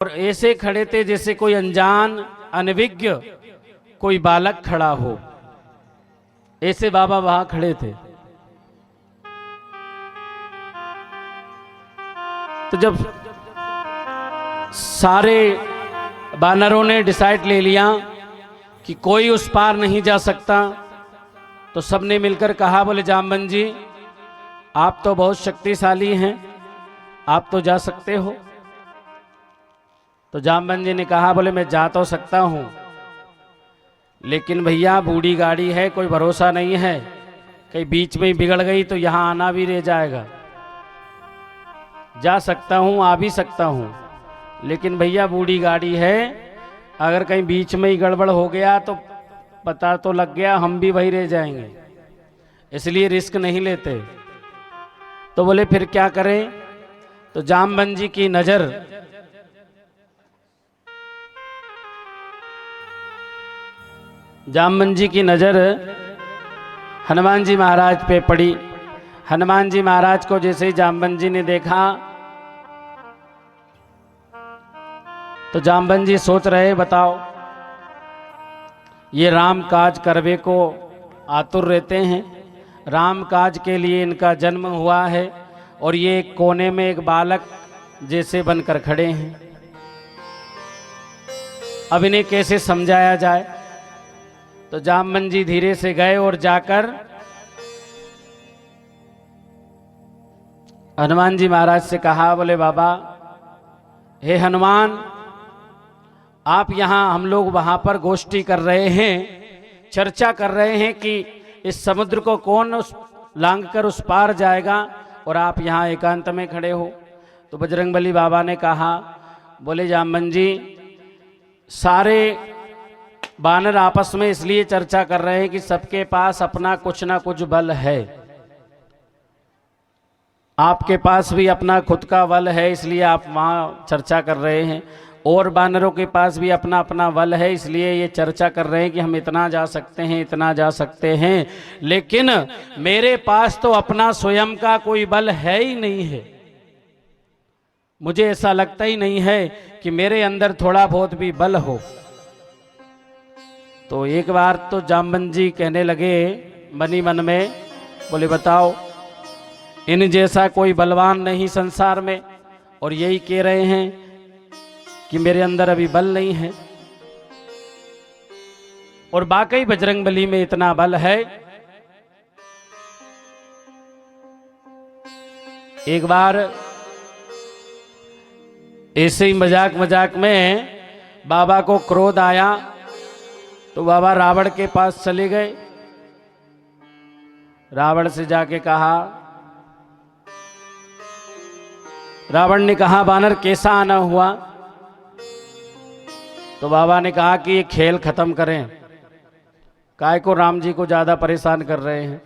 और ऐसे खड़े थे जैसे कोई अनजान अनभिज्ञ कोई बालक खड़ा हो। ऐसे बाबा वहां खड़े थे। तो जब सारे बानरों ने डिसाइड ले लिया कि कोई उस पार नहीं जा सकता, तो सबने मिलकर कहा, बोले जामवंत जी आप तो बहुत शक्तिशाली हैं, आप तो जा सकते हो। तो जामवंत जी ने कहा, बोले मैं जा तो सकता हूं, लेकिन भैया बूढ़ी गाड़ी है, कोई भरोसा नहीं है, कहीं बीच में ही बिगड़ गई तो यहां आना भी रह जाएगा। जा सकता हूं, आ भी सकता हूं, लेकिन भैया बूढ़ी गाड़ी है, अगर कहीं बीच में ही गड़बड़ हो गया तो पता तो लग गया, हम भी वही रह जाएंगे, इसलिए रिस्क नहीं लेते। तो बोले फिर क्या करें? तो जामवंत जी की नजर हनुमान जी महाराज पे पड़ी। हनुमान जी महाराज को जैसे ही जामवंत जी ने देखा तो जामवंत जी सोच रहे, बताओ ये राम काज करवे को आतुर रहते हैं, राम काज के लिए इनका जन्म हुआ है, और ये एक कोने में एक बालक जैसे बनकर खड़े हैं। अब इन्हें कैसे समझाया जाए? तो जामवंत जी धीरे से गए और जाकर हनुमान जी महाराज से कहा, बोले बाबा हे हनुमान, आप यहां, हम लोग वहां पर गोष्ठी कर रहे हैं, चर्चा कर रहे हैं कि इस समुद्र को कौन लांग कर उस पार जाएगा, और आप यहां एकांत में खड़े हो। तो बजरंगबली बाबा ने कहा, बोले जामवंत जी सारे बानर आपस में इसलिए चर्चा कर रहे हैं कि सबके पास अपना कुछ ना कुछ बल है, आपके पास भी अपना खुद का बल है, इसलिए आप वहां चर्चा कर रहे हैं, और बानरों के पास भी अपना अपना बल है, इसलिए ये चर्चा कर रहे हैं कि हम इतना जा सकते हैं, इतना जा सकते हैं, लेकिन मेरे पास तो अपना स्वयं का कोई बल है ही नहीं है। मुझे ऐसा लगता ही नहीं है कि मेरे अंदर थोड़ा बहुत भी बल हो। तो एक बार तो जामवंत जी कहने लगे मनी मन में, बोले बताओ इन जैसा कोई बलवान नहीं संसार में, और यही कह रहे हैं कि मेरे अंदर अभी बल नहीं है। और वाकई बजरंगबली में इतना बल है। एक बार ऐसे ही मजाक मजाक में बाबा को क्रोध आया, तो बाबा रावण के पास चले गए। रावण से जाके कहा, रावण ने कहा बानर कैसा आना हुआ? तो बाबा ने कहा कि ये खेल खत्म करें, काय को राम जी को ज्यादा परेशान कर रहे हैं।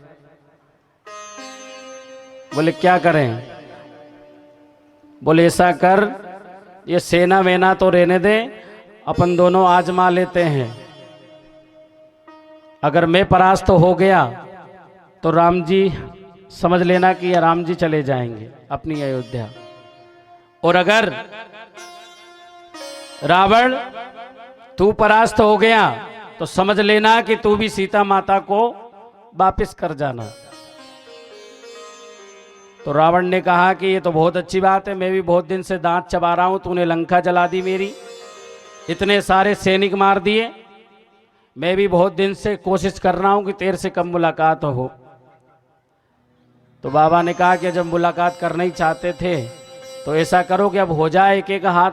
बोले क्या करें? बोले ऐसा कर, ये सेना वेना तो रहने दे, अपन दोनों आजमा लेते हैं, अगर मैं परास्त हो गया तो राम जी समझ लेना कि राम जी चले जाएंगे अपनी अयोध्या, और अगर रावण तू परास्त हो गया तो समझ लेना कि तू भी सीता माता को वापस कर जाना। तो रावण ने कहा कि ये तो बहुत अच्छी बात है, मैं भी बहुत दिन से दांत चबा रहा हूं, तूने लंका जला दी मेरी, इतने सारे सैनिक मार दिए, मैं भी बहुत दिन से कोशिश कर रहा हूं कि तेरे से कब मुलाकात हो। तो बाबा ने कहा कि जब मुलाकात करना ही चाहते थे तो ऐसा करो कि अब हो जाए, एक एक हाथ,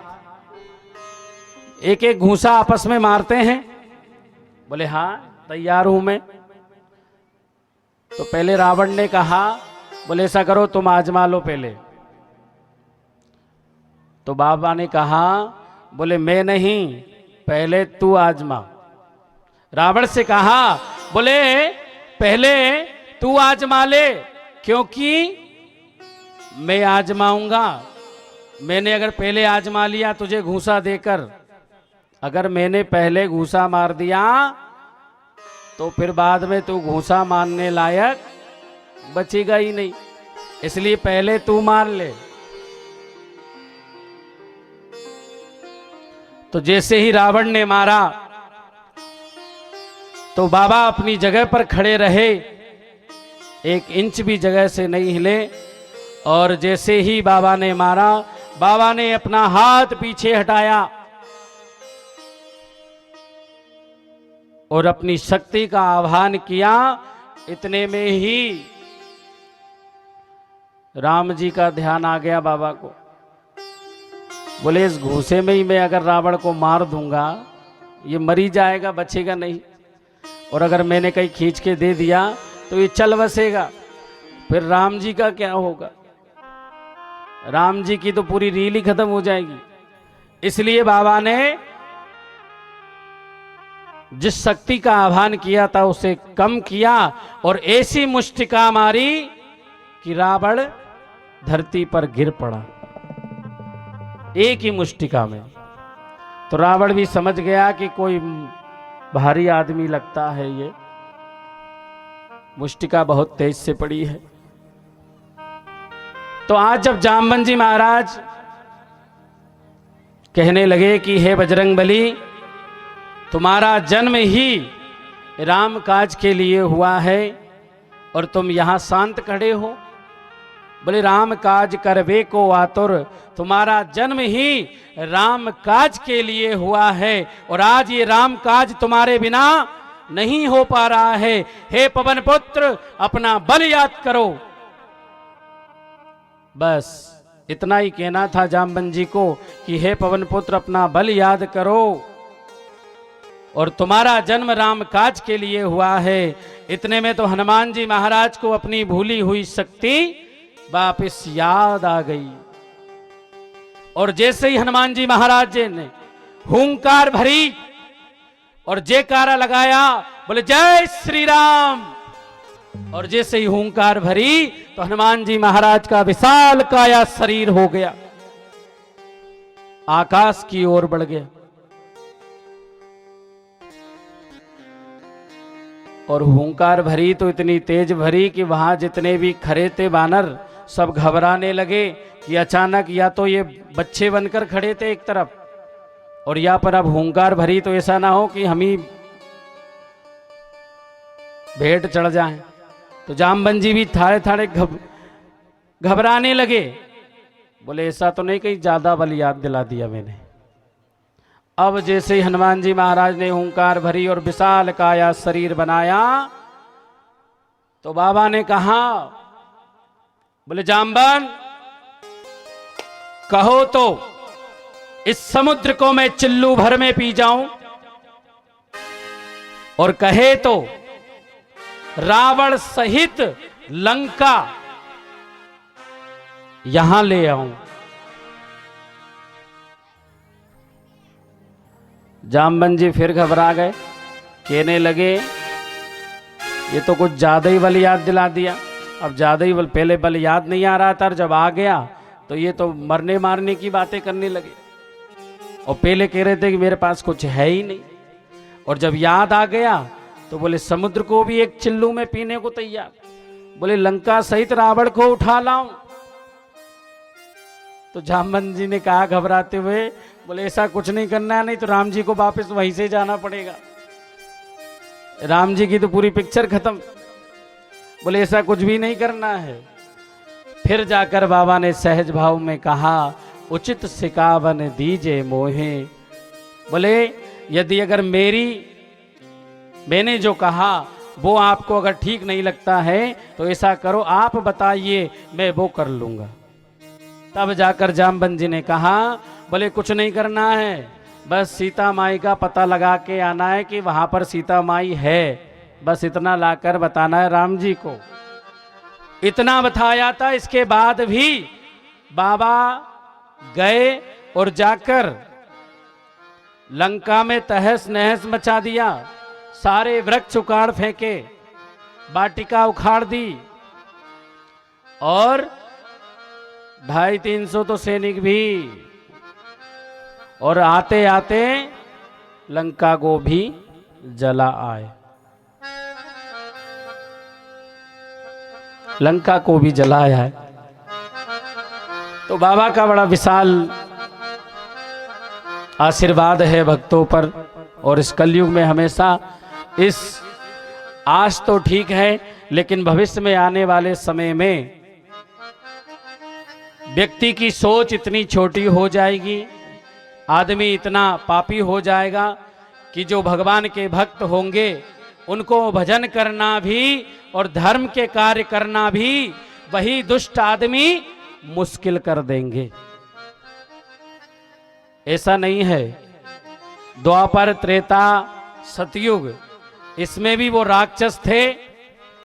एक एक घूंसा आपस में मारते हैं। बोले हाँ तैयार हूं मैं। तो पहले रावण ने कहा, बोले ऐसा करो तुम आजमा लो पहले। तो बाबा ने कहा, बोले मैं नहीं, पहले तू आजमा। रावण से कहा, बोले पहले तू आजमा ले, क्योंकि मैं आजमाऊंगा। मैंने अगर पहले आजमा लिया तुझे घूंसा देकर, अगर मैंने पहले घूंसा मार दिया तो फिर बाद में तू घूंसा मारने लायक बचेगा ही नहीं, इसलिए पहले तू मार ले। तो जैसे ही रावण ने मारा तो बाबा अपनी जगह पर खड़े रहे, 1 इंच भी जगह से नहीं हिले। और जैसे ही बाबा ने मारा, बाबा ने अपना हाथ पीछे हटाया और अपनी शक्ति का आह्वान किया। इतने में ही राम जी का ध्यान आ गया बाबा को। बोले इस घूसे में ही मैं अगर रावण को मार दूंगा, ये मरी जाएगा, बचेगा नहीं। और अगर मैंने कहीं खींच के दे दिया तो ये चल बसेगा, फिर राम जी का क्या होगा? राम जी की तो पूरी रील ही खत्म हो जाएगी। इसलिए बाबा ने जिस शक्ति का आह्वान किया था उसे कम किया और ऐसी मुष्टिका मारी कि रावण धरती पर गिर पड़ा, एक ही मुष्टिका में। तो रावण भी समझ गया कि कोई भारी आदमी लगता है, ये मुष्टिका बहुत तेज से पड़ी है। तो आज जब जामवंत जी महाराज कहने लगे कि हे बजरंगबली, तुम्हारा जन्म ही राम काज के लिए हुआ है और तुम यहां शांत खड़े हो। बोले राम काज करवे को आतुर, तुम्हारा जन्म ही राम काज के लिए हुआ है और आज ये राम काज तुम्हारे बिना नहीं हो पा रहा है। हे पवन पुत्र, अपना बल याद करो। बस इतना ही कहना था जामवंत जी को कि हे पवन पुत्र, अपना बल याद करो और तुम्हारा जन्म राम काज के लिए हुआ है। इतने में तो हनुमान जी महाराज को अपनी भूली हुई शक्ति वापस याद आ गई और जैसे ही हनुमान जी महाराज जी ने हुंकार भरी और जयकारा लगाया, बोले जय श्री राम, और जैसे ही हुंकार भरी तो हनुमान जी महाराज का विशाल काया शरीर हो गया, आकाश की ओर बढ़ गया। और हुंकार भरी तो इतनी तेज भरी कि वहां जितने भी खड़े थे वानर सब घबराने लगे कि अचानक या तो ये बच्चे बनकर खड़े थे एक तरफ, और या पर अब हुंकार भरी तो ऐसा ना हो कि हम ही भेंट चढ़ जाएं। तो जामवंत जी भी थाड़े थाड़े घबराने लगे। बोले ऐसा तो नहीं कहीं ज्यादा बल याद दिला दिया मैंने। अब जैसे ही हनुमान जी महाराज ने हुंकार भरी और विशाल काया शरीर बनाया तो बाबा ने कहा, बोले जामवंत, कहो तो इस समुद्र को मैं चिल्लू भर में पी जाऊं, और कहे तो रावण सहित लंका यहां ले आऊं। जामवंत जी फिर घबरा गए, कहने लगे ये तो कुछ ज्यादा ही बल याद दिला दिया। अब ज्यादा ही बल, पहले बल याद नहीं आ रहा था, जब आ गया तो ये तो मरने मारने की बातें करने लगे। और पहले कह रहे थे कि मेरे पास कुछ है ही नहीं, और जब याद आ गया तो बोले समुद्र को भी एक चिल्लू में पीने को तैयार। बोले लंका सहित रावण को उठा लाऊं। तो जामवंत जी ने कहा घबराते हुए, बोले ऐसा कुछ नहीं करना है, नहीं तो राम जी को वापस वहीं से जाना पड़ेगा, राम जी की तो पूरी पिक्चर खत्म। बोले ऐसा कुछ भी नहीं करना है। फिर जाकर बाबा ने सहज भाव में कहा, उचित सिकावन दीजे मोहे। बोले यदि अगर मैंने जो कहा वो आपको अगर ठीक नहीं लगता है तो ऐसा करो, आप बताइए, मैं वो कर लूंगा। तब जाकर जामवंत जी ने कहा, बोले कुछ नहीं करना है, बस सीता माई का पता लगा के आना है कि वहां पर सीता माई है, बस इतना लाकर बताना है राम जी को। इतना बताया था। इसके बाद भी बाबा गए और जाकर लंका में तहस नहस मचा दिया, सारे वृक्ष उखाड़ फेंके, वाटिका उखाड़ दी, और 250-300 तो सैनिक भी, और आते आते लंका को भी जला आए, लंका को भी जलाया है। तो बाबा का बड़ा विशाल आशीर्वाद है भक्तों पर। और इस कलयुग में हमेशा इस आज तो ठीक है, लेकिन भविष्य में आने वाले समय में व्यक्ति की सोच इतनी छोटी हो जाएगी, आदमी इतना पापी हो जाएगा कि जो भगवान के भक्त होंगे उनको भजन करना भी और धर्म के कार्य करना भी वही दुष्ट आदमी मुश्किल कर देंगे। ऐसा नहीं है। द्वापर, त्रेता, सतयुग, इसमें भी वो राक्षस थे